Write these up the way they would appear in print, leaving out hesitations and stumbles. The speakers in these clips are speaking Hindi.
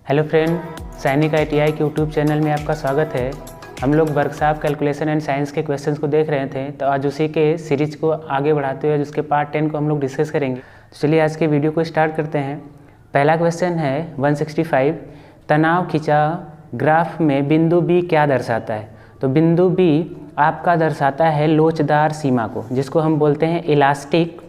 हेलो फ्रेंड, सैनिक ITI के यूट्यूब चैनल में आपका स्वागत है। हम लोग वर्कशॉप कैलकुलेशन एंड साइंस के क्वेश्चंस को देख रहे थे, तो आज उसी के सीरीज को आगे बढ़ाते हुए उसके पार्ट 10 को हम लोग डिस्कस करेंगे। तो चलिए आज के वीडियो को स्टार्ट करते हैं। पहला क्वेश्चन है 165, तनाव खिंचा ग्राफ में बिंदु B क्या दर्शाता है। तो बिंदु B आपका दर्शाता है लोचदार सीमा को, जिसको हम बोलते हैं इलास्टिक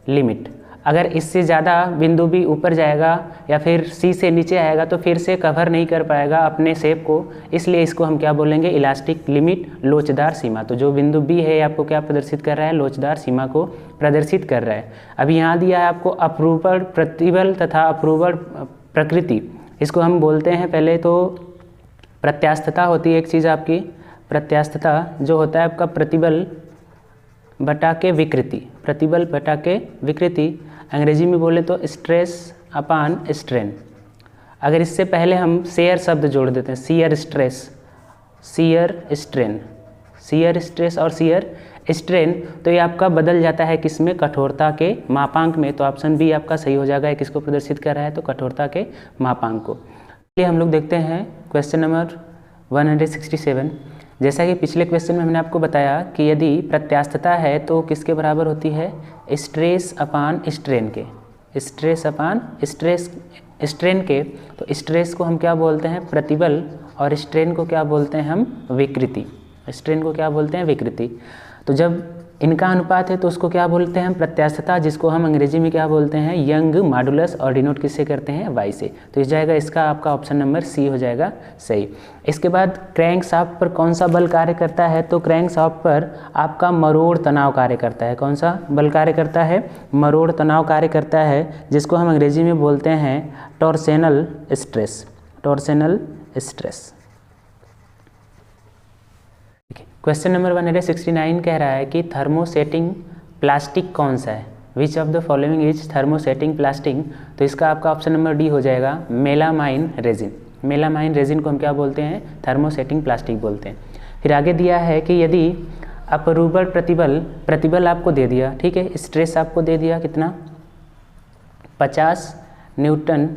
लिमिट। अगर इससे ज़्यादा बिंदु B ऊपर जाएगा या फिर C से नीचे आएगा तो फिर से कवर नहीं कर पाएगा अपने शेप को, इसलिए इसको हम क्या बोलेंगे, इलास्टिक लिमिट, लोचदार सीमा। तो जो बिंदु B है आपको क्या प्रदर्शित कर रहा है, लोचदार सीमा को प्रदर्शित कर रहा है। अभी यहाँ दिया है आपको अपरूपण प्रतिबल तथा अपरूपण प्रकृति, इसको हम बोलते हैं पहले तो प्रत्यास्थता होती है एक चीज़ आपकी, प्रत्यास्थता जो होता है आपका प्रतिबल बटा के विकृति, प्रतिबल बटा के विकृति, अंग्रेजी में बोले तो स्ट्रेस अपान स्ट्रेन। अगर इससे पहले हम शेयर शब्द जोड़ देते हैं, shear stress, shear strain, shear stress और शियर स्ट्रेन, तो ये आपका बदल जाता है किसमें, कठोरता के मापांक में। तो ऑप्शन बी आपका सही हो जाएगा। किसको प्रदर्शित कर रहा है, तो कठोरता के मापांक को। चलिए हम लोग देखते हैं क्वेश्चन नंबर 167। जैसा कि पिछले क्वेश्चन में मैंने आपको बताया कि यदि प्रत्यास्थता है तो किसके बराबर होती है, स्ट्रेस अपान स्ट्रेन के, स्ट्रेस अपान स्ट्रेन के। तो स्ट्रेस को हम क्या बोलते हैं, प्रतिबल, और स्ट्रेन को क्या बोलते हैं हम, विकृति। स्ट्रेन को क्या बोलते हैं, विकृति। तो जब इनका अनुपात है तो उसको क्या बोलते हैं हम, प्रत्यास्थता, जिसको हम अंग्रेजी में क्या बोलते हैं, यंग मॉडुलस, और डिनोट किससे करते हैं, y से। तो इस जाएगा इसका आपका ऑप्शन नंबर सी हो जाएगा सही। इसके बाद क्रैंक शाफ्ट पर कौन सा बल कार्य करता है, तो क्रैंक शाफ्ट पर आपका मरोड़ तनाव कार्य करता है। कौन सा बल कार्य करता है, मरोड़ तनाव कार्य करता है, जिसको हम अंग्रेजी में बोलते हैं टॉर्सेनल स्ट्रेस, टॉर्सेनल स्ट्रेस। क्वेश्चन नंबर 169 कह रहा है कि थर्मोसेटिंग प्लास्टिक कौन सा है, which of the following is thermosetting plastic. तो इसका आपका ऑप्शन नंबर डी हो जाएगा, मेलामाइन रेजिन। मेलामाइन रेजिन को हम क्या बोलते हैं, थर्मोसेटिंग प्लास्टिक बोलते हैं। फिर आगे दिया है कि यदि अपरूपण प्रतिबल, प्रतिबल आपको दे दिया, ठीक है, स्ट्रेस आपको दे दिया कितना, 50 न्यूटन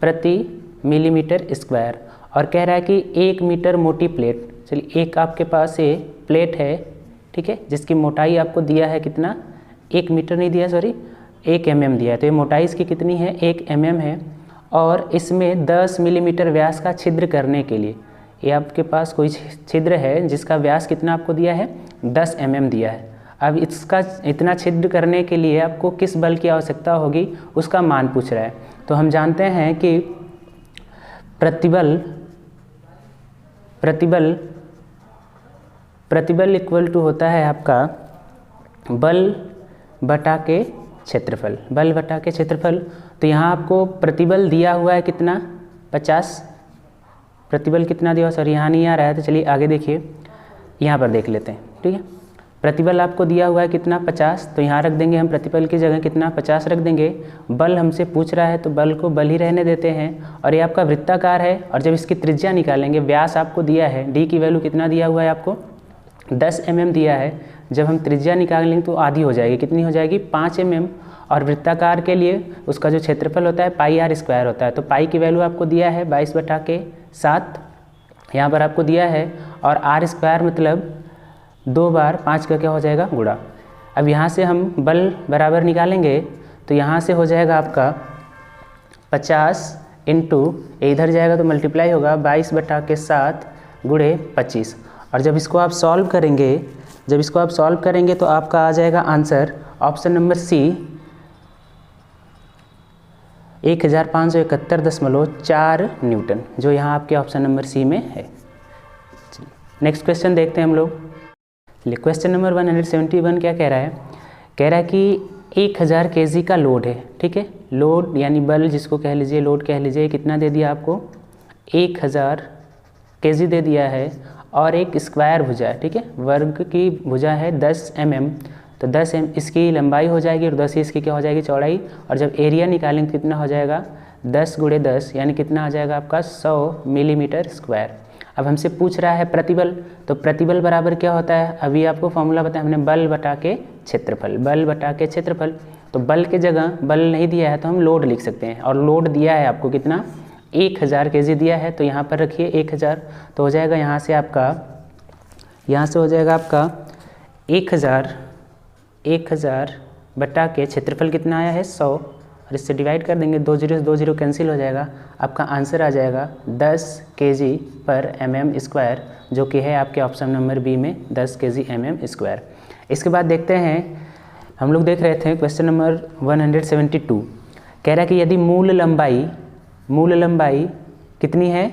प्रति मिलीमीटर स्क्वायर, और कह रहा है कि 1 मीटर मोटी प्लेट। चलिए एक आपके पास ये प्लेट है, ठीक है, जिसकी मोटाई आपको दिया है कितना, 1 मीटर नहीं दिया, सॉरी 1 mm दिया है। तो ये मोटाई इसकी कितनी है, 1 mm है, और इसमें 10 मिलीमीटर व्यास का छिद्र करने के लिए ये आपके पास कोई छिद्र है जिसका व्यास कितना आपको दिया है, 10 mm दिया है। अब इसका इतना छिद्र करने के लिए आपको किस बल की आवश्यकता होगी, उसका मान पूछ रहा है। तो हम जानते हैं कि प्रतिबल इक्वल टू होता है आपका बल बटा के क्षेत्रफल, बल बटा के क्षेत्रफल। तो यहाँ आपको प्रतिबल दिया हुआ है कितना, 50, प्रतिबल कितना दिया, सॉरी यहाँ नहीं आ रहा है, तो चलिए आगे देखिए, यहाँ पर देख लेते हैं, ठीक है। प्रतिबल आपको दिया हुआ है कितना, 50, तो यहाँ रख देंगे हम प्रतिबल की जगह कितना, 50 रख देंगे। बल हमसे पूछ रहा है तो बल को बल ही रहने देते हैं, और ये आपका वृत्ताकार है, और जब इसकी त्रिज्या निकालेंगे, व्यास आपको दिया है, डी की वैल्यू कितना दिया हुआ है आपको, 10 mm दिया है। जब हम त्रिज्या निकालेंगे तो आधी हो जाएगी, कितनी हो जाएगी, 5 mm, और वृत्ताकार के लिए उसका जो क्षेत्रफल होता है πr² होता है। तो पाई की वैल्यू आपको दिया है 22/7 यहाँ पर आपको दिया है, और r² मतलब 2 बार 5 का क्या हो जाएगा, गुणा। अब यहाँ से हम बल बराबर निकालेंगे, तो यहाँ से हो जाएगा आपका 50 इंटू, इधर जाएगा तो मल्टीप्लाई होगा 22/7 गुणे 25। और जब इसको आप सॉल्व करेंगे, तो आपका आ जाएगा answer option number C, 1571.4 newton, जो यहाँ आपके ऑप्शन नंबर सी में है। नेक्स्ट क्वेश्चन देखते हैं हम लोग। क्वेश्चन नंबर 171 क्या कह रहा है, कह रहा है कि 1000 kg का लोड है, ठीक है, लोड यानी बल जिसको कह लीजिए, लोड कह लीजिए, कितना दे दिया आपको, 1000 kg दे दिया है, और एक स्क्वायर भुजा है, ठीक है, वर्ग की भुजा है 10 mm, तो 10 mm इसकी लंबाई हो जाएगी, और 10 इसकी क्या हो जाएगी, चौड़ाई। और जब एरिया निकालेंगे तो कितना हो जाएगा, 10 × 10 यानी कितना आ जाएगा आपका 100 मिलीमीटर स्क्वायर। अब हमसे पूछ रहा है प्रतिबल, तो प्रतिबल बराबर क्या होता है, अभी आपको फॉर्मूला बताया हमने, बल बटा के क्षेत्रफल, बल बटा के क्षेत्रफल। तो बल के जगह बल नहीं दिया है तो हम लोड लिख सकते हैं, और लोड दिया है आपको कितना, 1000 kg दिया है, तो यहाँ पर रखिए 1000, तो हो जाएगा यहाँ से हो जाएगा आपका 1000 बटा के क्षेत्रफल कितना आया है 100, और इससे डिवाइड कर देंगे, 2 0 से 2 0 कैंसिल हो जाएगा, आपका आंसर आ जाएगा 10 kg/mm², जो कि है आपके ऑप्शन नंबर बी में 10 kg/mm²। इसके बाद देखते हैं, हम लोग देख रहे थे क्वेश्चन नंबर 172, कह रहा है कि यदि मूल लंबाई कितनी है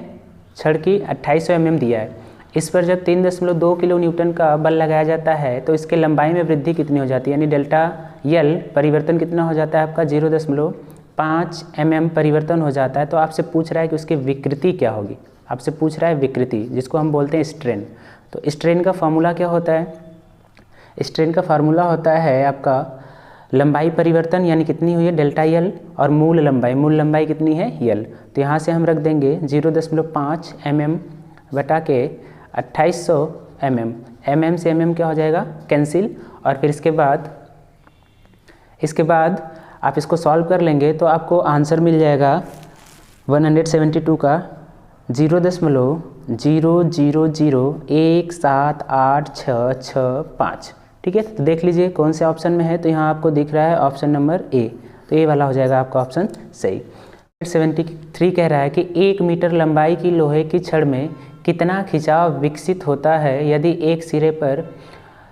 छड़ की 2800 mm दिया है, इस पर जब 3.2 किलो न्यूटन का बल लगाया जाता है तो इसके लंबाई में वृद्धि कितनी हो जाती है, यानी डेल्टा यल परिवर्तन कितना हो जाता है आपका 0.5 mm परिवर्तन हो जाता है। तो आपसे पूछ रहा है कि उसकी विकृति क्या होगी, आपसे पूछ रहा है विकृति, जिसको हम बोलते हैं स्ट्रेन। तो स्ट्रेन का फार्मूला क्या होता है, स्ट्रेन का फार्मूला होता है आपका लंबाई परिवर्तन, यानी कितनी हुई है डेल्टा यल, और मूल लंबाई कितनी है यल। तो यहाँ से हम रख देंगे 0.5 mm बटा के 2800 mm से mm क्या हो जाएगा कैंसिल, और फिर इसके बाद आप इसको सॉल्व कर लेंगे तो आपको आंसर मिल जाएगा 172 का 0.0001786665। ठीक है, तो देख लीजिए कौन से ऑप्शन में है, तो यहाँ आपको दिख रहा है ऑप्शन नंबर ए, तो ये वाला हो जाएगा आपका ऑप्शन सही। 73 कह रहा है कि 1 मीटर लंबाई की लोहे की छड़ में कितना खिंचाव विकसित होता है यदि एक सिरे पर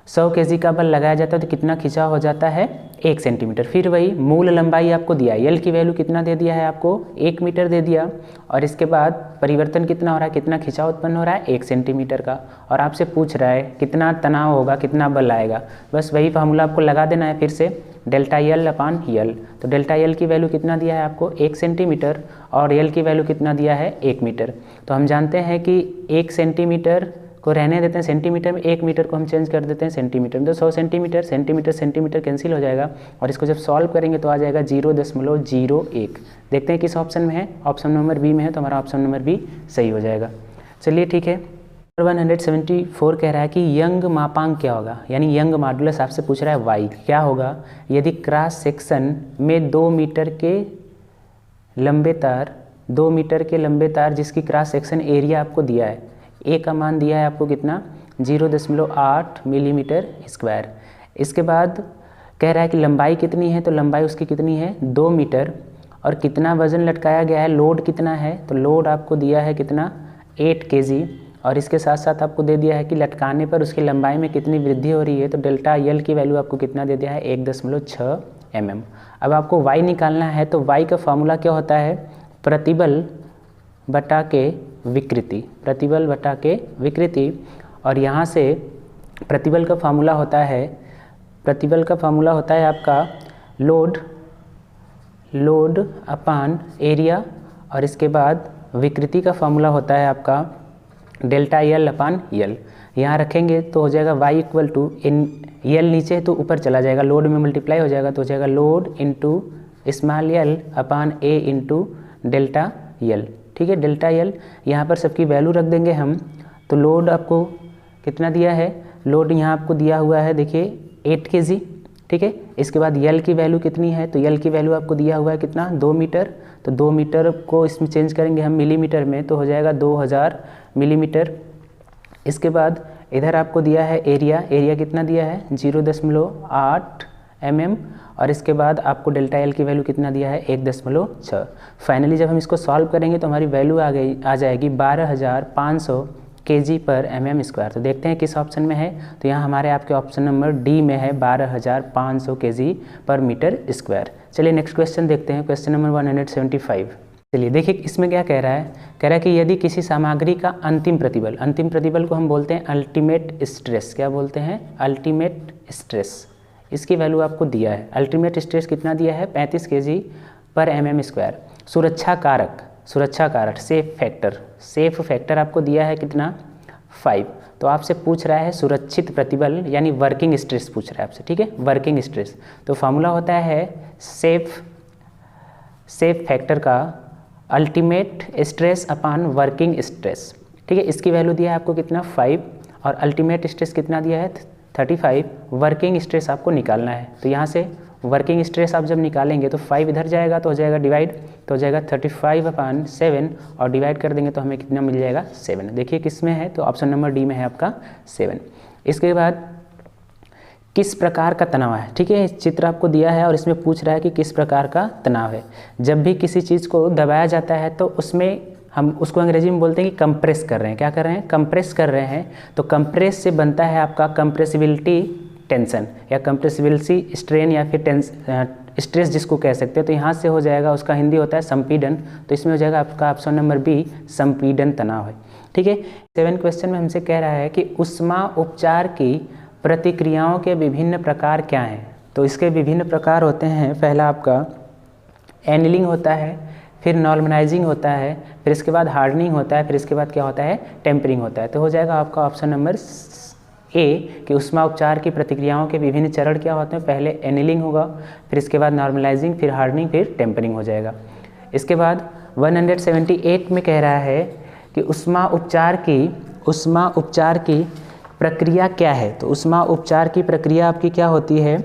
100 kg का बल लगाया जाता है तो कितना खिंचाव हो जाता है 1 सेंटीमीटर। फिर वही मूल लंबाई आपको दिया है, यल की वैल्यू कितना दे दिया है आपको 1 मीटर दे दिया, और इसके बाद परिवर्तन कितना हो रहा है, कितना खिंचाव उत्पन्न हो रहा है 1 सेंटीमीटर का, और आपसे पूछ रहा है कितना तनाव होगा, कितना बल आएगा। बस वही फार्मूला आपको लगा देना है फिर से, डेल्टा यल अपान यल। तो डेल्टा यल की वैल्यू कितना दिया है आपको 1 सेंटीमीटर, और यल की वैल्यू कितना दिया है 1 मीटर। तो हम जानते हैं कि 1 सेंटीमीटर को रहने देते हैं सेंटीमीटर में, 1 मीटर को हम चेंज कर देते हैं सेंटीमीटर में, तो 100 सेंटीमीटर कैंसिल हो जाएगा, और इसको जब सॉल्व करेंगे तो आ जाएगा 0.01। देखते हैं किस ऑप्शन में है, ऑप्शन नंबर बी में है, तो हमारा ऑप्शन नंबर बी सही हो जाएगा। चलिए ठीक है। 174 कह रहा है कि यंग मापांक क्या होगा, यानी यंग मॉडुलस आपसे पूछ रहा है वाई क्या होगा यदि क्रॉस सेक्शन में 2 मीटर के लंबे तार जिसकी क्रॉस सेक्शन एरिया आपको दिया है, ए का मान दिया है आपको कितना 0.8 मिलीमीटर स्क्वायर। इसके बाद कह रहा है कि लंबाई कितनी है, तो लंबाई उसकी कितनी है 2 मीटर, और कितना वज़न लटकाया गया है, लोड कितना है, तो लोड आपको दिया है कितना 8 kg, और इसके साथ साथ आपको दे दिया है कि लटकाने पर उसकी लंबाई में कितनी वृद्धि हो रही है, तो डेल्टा यल की वैल्यू आपको कितना दे दिया है 1.6 mm। अब आपको y निकालना है, तो y का फार्मूला क्या होता है प्रतिबल बटा के विकृति, और यहाँ से प्रतिबल का फार्मूला होता है आपका लोड अपान एरिया, और इसके बाद विकृति का फार्मूला होता है आपका डेल्टा यल अपान यल। यहाँ रखेंगे तो हो जाएगा y इक्वल टू इन यल नीचे है तो ऊपर चला जाएगा, लोड में मल्टीप्लाई हो जाएगा, तो हो जाएगा लोड इंटू स्मॉल यल अपान ए इंटू डेल्टा यल। ठीक है, डेल्टा यल यहाँ पर सबकी वैल्यू रख देंगे हम। तो लोड आपको कितना दिया है, लोड यहाँ आपको दिया हुआ है देखिए 8 kg। ठीक है, इसके बाद यल की वैल्यू कितनी है, तो यल की वैल्यू आपको दिया हुआ है कितना 2 मीटर, तो 2 मीटर को इसमें चेंज करेंगे हम मिलीमीटर में, तो हो जाएगा 2000 मिलीमीटर। इसके बाद इधर आपको दिया है एरिया कितना दिया है 0.8 mm, और इसके बाद आपको डेल्टा यल की वैल्यू कितना दिया है 1.6। फाइनली जब हम इसको सॉल्व करेंगे तो हमारी वैल्यू आ जाएगी 12500 kg/mm²। तो देखते हैं किस ऑप्शन में है, तो यहाँ हमारे आपके ऑप्शन नंबर डी में है 12500 kg/m²। चलिए नेक्स्ट क्वेश्चन देखते हैं, क्वेश्चन नंबर 175। चलिए देखिए इसमें क्या कह रहा है कि यदि किसी सामग्री का अंतिम प्रतिबल को हम बोलते हैं अल्टीमेट स्ट्रेस, क्या बोलते हैं अल्टीमेट स्ट्रेस, इसकी वैल्यू आपको दिया है। अल्टीमेट स्ट्रेस कितना दिया है 35 kg/mm²। सुरक्षा कारक सेफ फैक्टर आपको दिया है कितना 5। तो आपसे पूछ रहा है सुरक्षित प्रतिबल यानी वर्किंग स्ट्रेस पूछ रहा है आपसे। ठीक है, वर्किंग स्ट्रेस तो फार्मूला होता है सेफ फैक्टर का ultimate stress upon working stress. ठीक है, इसकी वैल्यू दिया है आपको कितना 5, और अल्टीमेट स्ट्रेस कितना दिया है 35। वर्किंग स्ट्रेस आपको निकालना है, तो यहाँ से वर्किंग स्ट्रेस आप जब निकालेंगे तो 5 इधर जाएगा तो हो जाएगा डिवाइड, तो हो जाएगा 35/7 और डिवाइड कर देंगे तो हमें कितना मिल जाएगा 7। देखिए किस में है, तो ऑप्शन नंबर डी में है आपका 7। इसके बाद किस प्रकार का तनाव है, ठीक है, चित्र आपको दिया है और इसमें पूछ रहा है कि किस प्रकार का तनाव है। जब भी किसी चीज़ को दबाया जाता है तो उसमें हम उसको अंग्रेजी में बोलते हैं कि कंप्रेस कर रहे हैं। क्या कर रहे हैं? कंप्रेस कर रहे हैं। तो कंप्रेस से बनता है आपका कंप्रेसिबिलिटी टेंशन या कंप्रेसिबिलिटी स्ट्रेन या फिर स्ट्रेस जिसको कह सकते हैं। तो यहाँ से हो जाएगा, उसका हिंदी होता है संपीड़न, तो इसमें हो जाएगा आपका ऑप्शन नंबर बी संपीड़न तनाव है, ठीक है। 7 क्वेश्चन में हमसे कह रहा है कि ऊष्मा उपचार की प्रतिक्रियाओं के विभिन्न प्रकार क्या हैं। तो इसके विभिन्न प्रकार होते हैं, पहला आपका एनिलिंग होता है, फिर नॉर्मलाइजिंग होता है, फिर इसके बाद हार्डनिंग होता है, फिर इसके बाद क्या होता है? टेम्परिंग होता है। तो हो जाएगा आपका ऑप्शन नंबर ए कि ऊष्मा उपचार की प्रतिक्रियाओं के विभिन्न चरण क्या होते हैं। पहले एनिलिंग होगा, फिर इसके बाद नॉर्मलाइजिंग, फिर हार्डनिंग, फिर टेम्परिंग हो जाएगा। इसके बाद 178 में कह रहा है कि ऊष्मा उपचार की प्रक्रिया क्या है। तो ऊष्मा उपचार की प्रक्रिया आपकी क्या होती है?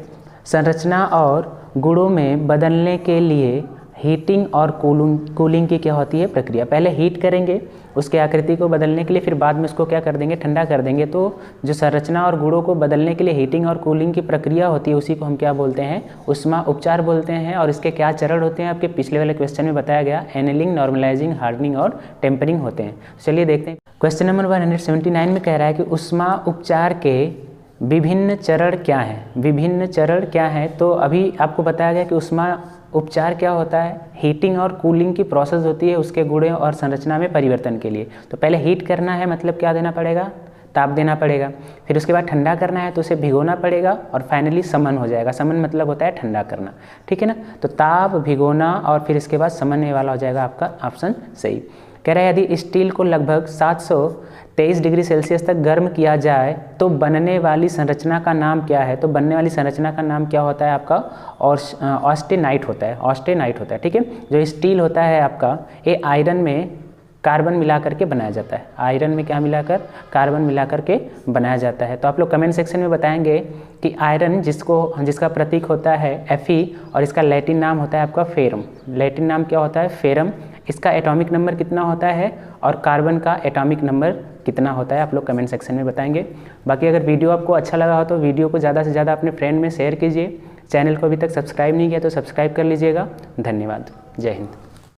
संरचना और गुणों में बदलने के लिए हीटिंग और कूलिंग की क्या होती है? प्रक्रिया। पहले हीट करेंगे उसके आकृति को बदलने के लिए, फिर बाद में उसको क्या कर देंगे? ठंडा कर देंगे। तो जो संरचना और गुणों को बदलने के लिए हीटिंग और कूलिंग की प्रक्रिया होती है उसी को हम क्या बोलते हैं? ऊष्मा उपचार बोलते हैं। और इसके क्या चरण होते हैं आपके पिछले वाले क्वेश्चन में बताया गया, एनिलिंग, नॉर्मलाइजिंग, हार्डनिंग और टेम्परिंग होते हैं। चलिए देखते हैं। क्वेश्चन नंबर 179 में कह रहा है कि ऊष्मा उपचार के विभिन्न चरण क्या हैं। विभिन्न चरण क्या हैं? तो अभी आपको बताया गया कि ऊष्मा उपचार क्या होता है? हीटिंग और कूलिंग की प्रोसेस होती है उसके गुणों और संरचना में परिवर्तन के लिए। तो पहले हीट करना है, मतलब क्या देना पड़ेगा? ताप देना पड़ेगा। फिर उसके बाद ठंडा करना है तो उसे भिगोना पड़ेगा और फाइनली समन हो जाएगा। समन मतलब होता है ठंडा करना, ठीक है ना। तो ताप, भिगोना और फिर इसके बाद समन वाला हो जाएगा आपका ऑप्शन सही। कह रहा है यदि स्टील को लगभग 723 डिग्री सेल्सियस तक गर्म किया जाए तो बनने वाली संरचना का नाम क्या है। तो बनने वाली संरचना का नाम क्या होता है आपका? ऑस्टेनाइट होता है। ऑस्टेनाइट होता है, ठीक है। जो स्टील होता है आपका, ये आयरन में कार्बन मिला करके बनाया जाता है। आयरन में क्या मिलाकर? कार्बन मिला करके बनाया जाता है। तो आप लोग कमेंट सेक्शन में बताएंगे कि आयरन जिसका प्रतीक होता है Fe और इसका लैटिन नाम होता है आपका फेरम। लैटिन नाम क्या होता है? फेरम। इसका एटॉमिक नंबर कितना होता है और कार्बन का एटॉमिक नंबर कितना होता है, आप लोग कमेंट सेक्शन में बताएंगे। बाकी अगर वीडियो आपको अच्छा लगा हो तो वीडियो को ज़्यादा से ज़्यादा अपने फ्रेंड में शेयर कीजिए। चैनल को अभी तक सब्सक्राइब नहीं किया तो सब्सक्राइब कर लीजिएगा। धन्यवाद। जय हिंद।